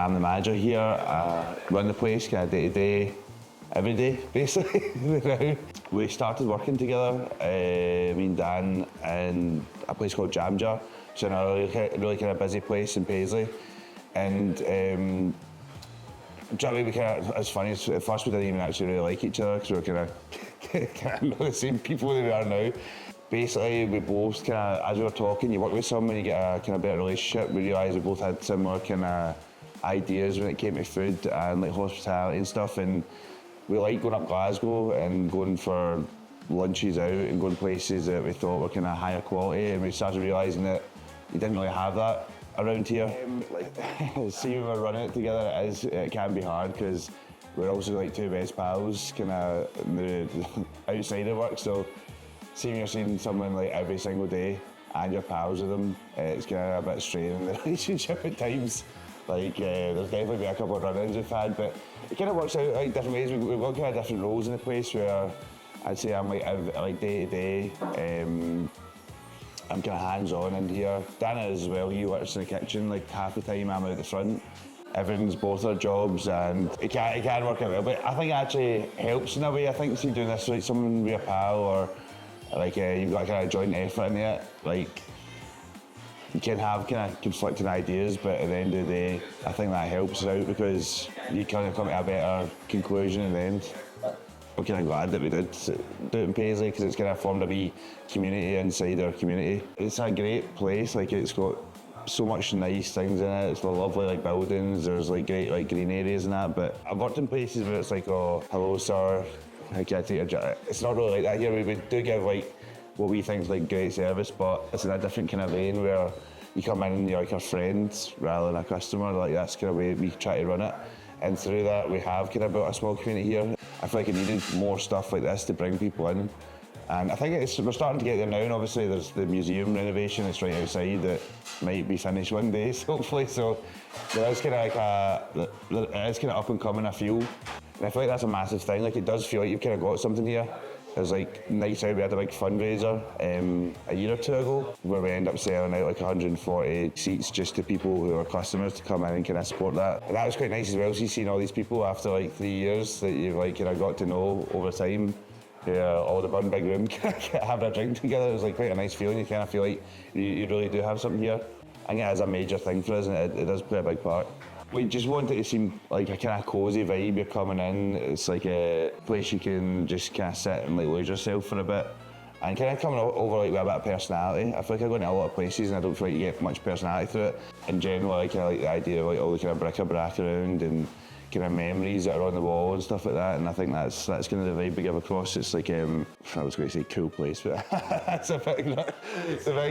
I'm the manager here. I run the place kind of day to day, every day basically. We started working together, me and Dan, in a place called Jam Jar. It's in a really kind of busy place in Paisley. And we kind of, it's funny, at first we didn't even actually really like each other because we were kind of not the same people that we are now. Basically, we both kind of, as we were talking, you work with someone, you get a kind of better relationship. We realised we both had similar kind of ideas when it came to food and like hospitality and stuff. And we liked going up Glasgow and going for lunches out and going places that we thought were kind of higher quality. And we started realising that you didn't really have that around here. See, when we're running it together, it can be hard because we're also like two best pals, kind of outside of work. So, see, when you're seeing someone like every single day and you're pals with them, it's kind of a bit straining the relationship at times. Like, there's definitely been a couple of run-ins we've had, but it kind of works out like different ways. We've got kind of different roles in the place where I'd say I'm like day to day. I'm kind of hands-on in here. Dana as well, he works in the kitchen, like half the time I'm out the front. Everything's both our jobs and it can work out well, but I think it actually helps in a way. I think see doing this like someone with a pal or like you've got kind of joint effort in it, like you can have kind of conflicting ideas, but at the end of the day, I think that helps out because you kind of come to a better conclusion in the end. I'm kind of glad that we did do it in Paisley because it's kind of formed a wee community inside our community. It's a great place, like it's got so much nice things in it. It's got lovely like buildings, there's like great like green areas and that, but I've worked in places where it's like, oh, hello sir, I can't take your job. It's not really like that here. We do give like what we think is like great service, but it's in a different kind of vein where you come in and you're like a friend rather than a customer. Like that's kind of way we try to run it. And through that, we have kind of built a small community here. I feel like it needed more stuff like this to bring people in. And I think we're starting to get there now, and obviously there's the museum renovation that's right outside that might be finished one day, hopefully. So there is kind of up and coming, I feel. And I feel like that's a massive thing. Like it does feel like you've kind of got something here. There's like nights out, we had a big fundraiser a year or two ago where we end up selling out like 140 seats just to people who are customers to come in and kind of support that. And that was quite nice as well, so you've seen all these people after like 3 years that you've like kind of got to know over time. All the one big room having a drink together. It was like quite a nice feeling. You kind of feel like you really do have something here. I think it is a major thing for us and it does play a big part. We just want it to seem like a kind of cosy vibe. You're coming in, it's like a place you can just kind of sit and like lose yourself for a bit. And kind of coming over like with a bit of personality. I feel like I go into a lot of places and I don't feel like you get much personality through it. In general, I kind of like the idea of like all the kind of bric-a-brac around and kind of memories that are on the wall and stuff like that, and I think that's kind of the vibe we give across. It's like, I was going to say cool place, but it's a bit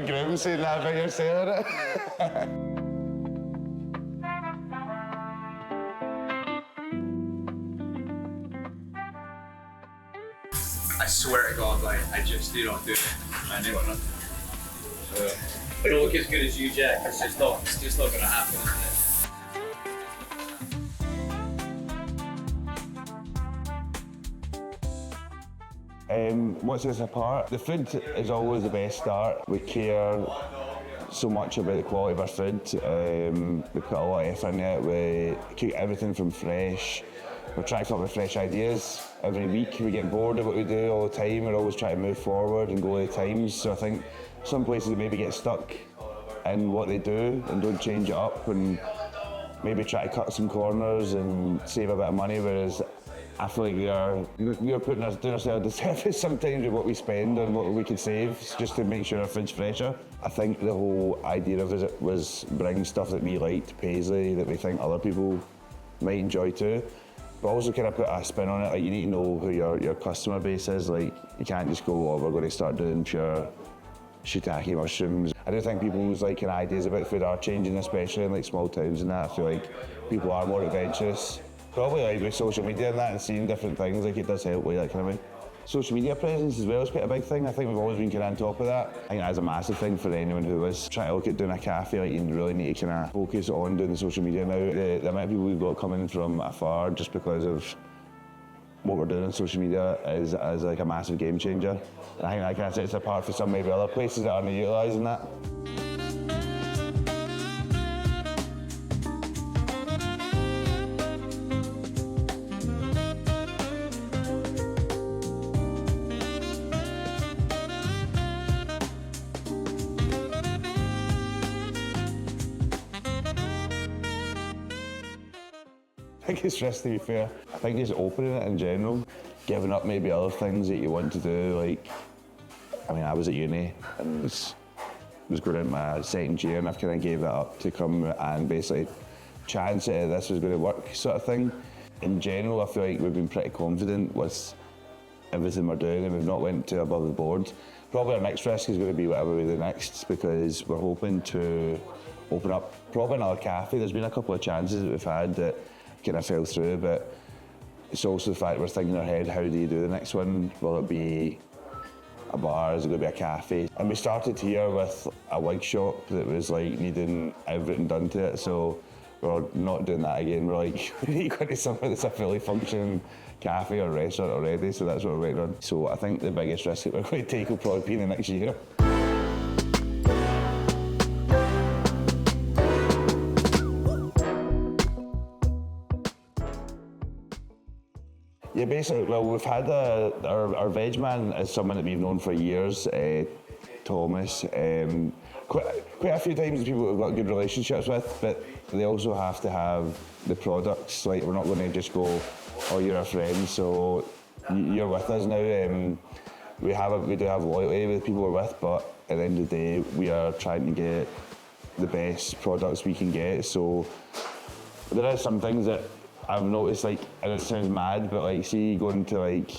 grim saying that about your saying it. I swear to God, like, I just do not do it. I do not. I don't look as good as you, Jack. It's just not going to happen, is it? What sets us apart? The food is always the best start. We care so much about the quality of our food. We put a lot of effort in it. We keep everything from fresh. We're trying to come up with fresh ideas every week. We get bored of what we do all the time. We're always trying to move forward and go with the times. So I think some places maybe get stuck in what they do and don't change it up and maybe try to cut some corners and save a bit of money, whereas I feel like we are doing ourselves a disservice sometimes with what we spend and what we can save just to make sure our food's fresher. I think the whole idea of it was bring stuff that we like to Paisley that we think other people might enjoy too. But also kind of put a spin on it, like you need to know who your customer base is. Like you can't just go, oh, we're going to start doing pure shiitake mushrooms. I do think people's like kind of ideas about food are changing, especially in like small towns and that. I feel like people are more adventurous. Probably like with social media and that and seeing different things, like it does help with that kind of way. Social media presence as well is quite a big thing. I think we've always been kind of on top of that. I think that's a massive thing for anyone who is trying to look at doing a cafe. Like you really need to kind of focus on doing the social media now. The amount of people we've got coming from afar just because of what we're doing on social media is like a massive game changer. And I think that kind of sets us apart for some maybe other places that aren't utilising that. biggest risk, to be fair. I think just opening it in general, giving up maybe other things that you want to do. Like, I mean, I was at uni and was going into my second year, and I've kind of gave that up to come and basically chance that this was going to work, sort of thing. In general, I feel like we've been pretty confident with everything we're doing, and we've not went too above the board. Probably our next risk is going to be whatever we do next, because we're hoping to open up probably another cafe. There's been a couple of chances that we've had that kind of fell through, but it's also the fact we're thinking in our head, how do you do the next one? Will it be a bar? Is it going to be a cafe? And we started here with a wig shop that was like needing everything done to it, so we're not doing that again. We're like, we need to go to something that's a fully functioning cafe or restaurant already, so that's what we're waiting on. So I think the biggest risk that we're going to take will probably be in the next year. Yeah, basically, well, we've had our veg man is someone that we've known for years, Thomas. Quite a few times people we've got good relationships with, but they also have to have the products. Like, we're not going to just go, oh, you're a friend, so you're with us now. We do have loyalty with the people we're with, but at the end of the day, we are trying to get the best products we can get. So there are some things that I've noticed, like, and it sounds mad, but like, see, going to like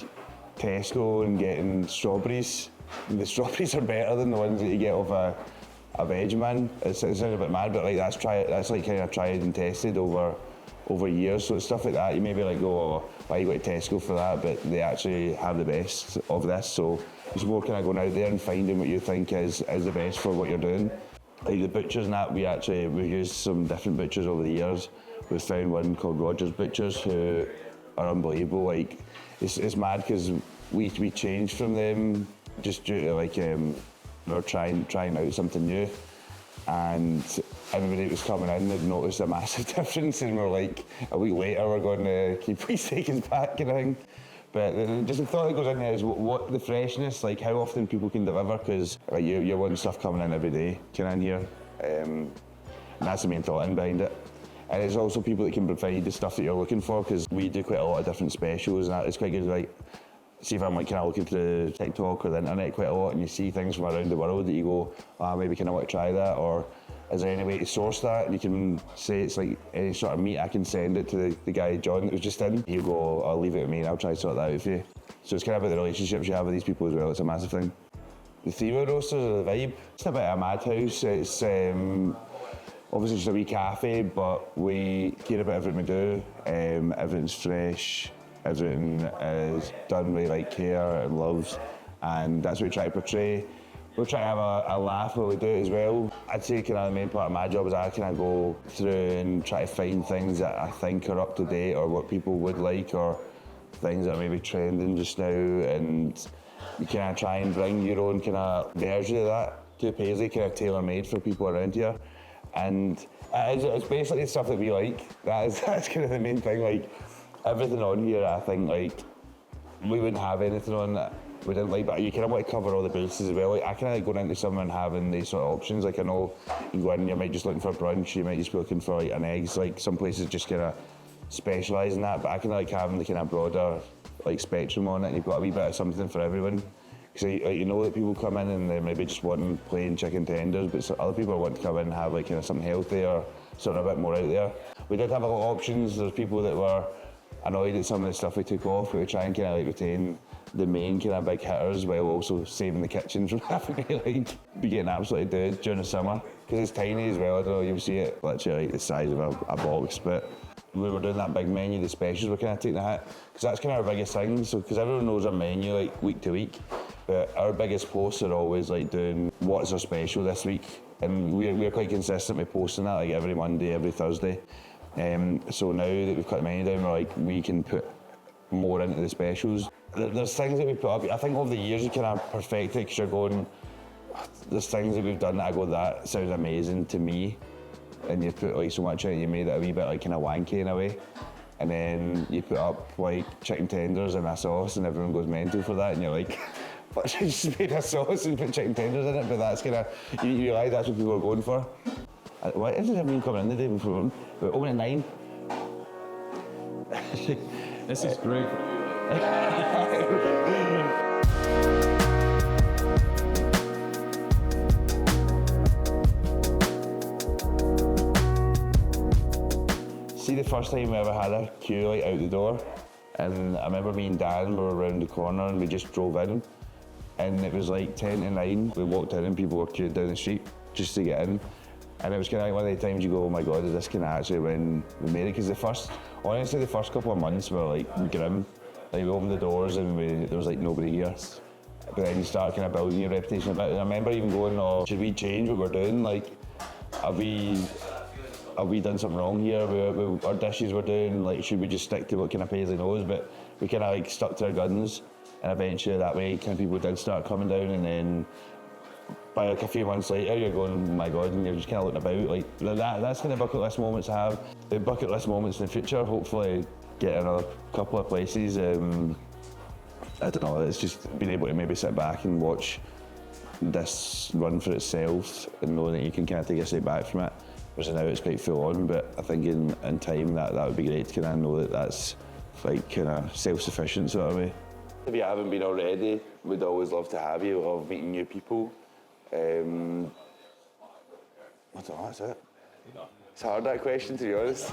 Tesco and getting strawberries, the strawberries are better than the ones that you get off a veg man. It sounds a bit mad, but like that's like kind of tried and tested over years. So it's stuff like that. You maybe like go, oh, why you go to Tesco for that? But they actually have the best of this. So it's more kind of going out there and finding what you think is the best for what you're doing. Like the butchers and that, we've used some different butchers over the years. We've found one called Roger's Butchers who are unbelievable. Like, it's mad because we changed from them just due to like we're trying out something new, and everybody that was coming in had noticed a massive difference, and we're like, a week later we're going to keep taking back kind of thing. But just the thought that goes in there is what the freshness, like how often people can deliver, because like, you're wanting stuff coming in every day, kind of in here, and that's the main thought in behind it. And it's also people that can provide the stuff that you're looking for, because we do quite a lot of different specials, and that it's quite good. Like, see if I'm like kind of looking through TikTok or the internet quite a lot, and you see things from around the world that you go, maybe kind of want to try that, or is there any way to source that? And you can say it's like any sort of meat, I can send it to the guy John that was just in. You go, I'll leave it with me and I'll try to sort that out for you. So it's kind of about the relationships you have with these people as well. It's a massive thing. The 3-hour roasters are the vibe. It's a bit of a madhouse. It's obviously just a wee cafe, but we care about everything we do. Everything's fresh, everything is done with like care and love, and that's what we try to portray. We're trying to have a laugh while we do it as well. I'd say kind of the main part of my job is I kind of go through and try to find things that I think are up to date or what people would like, or things that are maybe trending just now, and you kind of try and bring your own kind of version of that to Paisley, kind of tailor-made for people around here. And it's basically stuff that we like. That's kind of the main thing. Like, everything on here, I think, like, we wouldn't have anything on that we didn't like, but you kind of want to cover all the bases as well. Like, I kind of like going into someone and having these sort of options. Like, I know you go in, you might just looking for brunch, you might just be looking for like an eggs. Like, some places just kind of specialise in that, but I kind of like having the kind of broader like spectrum on it, and you've got a wee bit of something for everyone. Because like, you know that people come in and they're maybe just wanting plain chicken tenders, but other people want to come in and have like kind of something healthy or something a bit more out there. We did have a lot of options. There's people that were annoyed at some of the stuff we took off, but we try and kind of like retain the main kind of big hitters while also saving the kitchen from having to like be getting absolutely dead during the summer. Because it's tiny as well. I don't know, you'll see it literally like the size of a box, but we were doing that big menu, the specials were kind of taking the hit, because that's kind of our biggest thing. So because everyone knows our menu like week to week, but our biggest posts are always like doing what's our special this week, and we're quite consistent with posting that like every Monday, every Thursday. So now that we've cut the menu down, we're like, we can put more into the specials. There's things that we put up. I think over the years you kind of perfect it, because you're going, there's things that we've done that I go, that sounds amazing to me, and you put like so much in it, you made it a wee bit like kind of wanky in a way, and then you put up like chicken tenders and a sauce, and everyone goes mental for that, and you're like, but you just made a sauce and put chicken tenders in it. But that's kind of, you realise that's what people are going for. Why isn't everyone coming in the day before? We're open at 9. This is great. See, the first time we ever had a queue like out the door, and I remember me and Dan were around the corner and we just drove in, and it was like 10 to 9. We walked in and people were queued down the street just to get in, and it was kind of like one of the times you go, oh my God, is this kind of actually when we made it? Because honestly, the first couple of months were like grim. Like we opened the doors and there was like nobody here. But then you start kind of building your reputation a bit. And I remember even going, oh, should we change what we're doing? Like, have we done something wrong here? Our dishes we're doing, like, should we just stick to what kind of Paisley knows? But we kind of like stuck to our guns, and eventually that way kind of people did start coming down, and then by like a few months later you're going, oh my God, and you're just kind of looking about. Like that's kind of bucket list moments to have. The bucket list moments in the future, hopefully get another couple of places. I don't know, it's just being able to maybe sit back and watch this run for itself and know that you can kind of take a step back from it. Whereas now it's quite full on, but I think in time that would be great to kind of know that that's like kind of self-sufficient sort of way. If you haven't been already, we'd always love to have you, love meeting new people. I don't know, that's it. It's hard, that question, to be honest.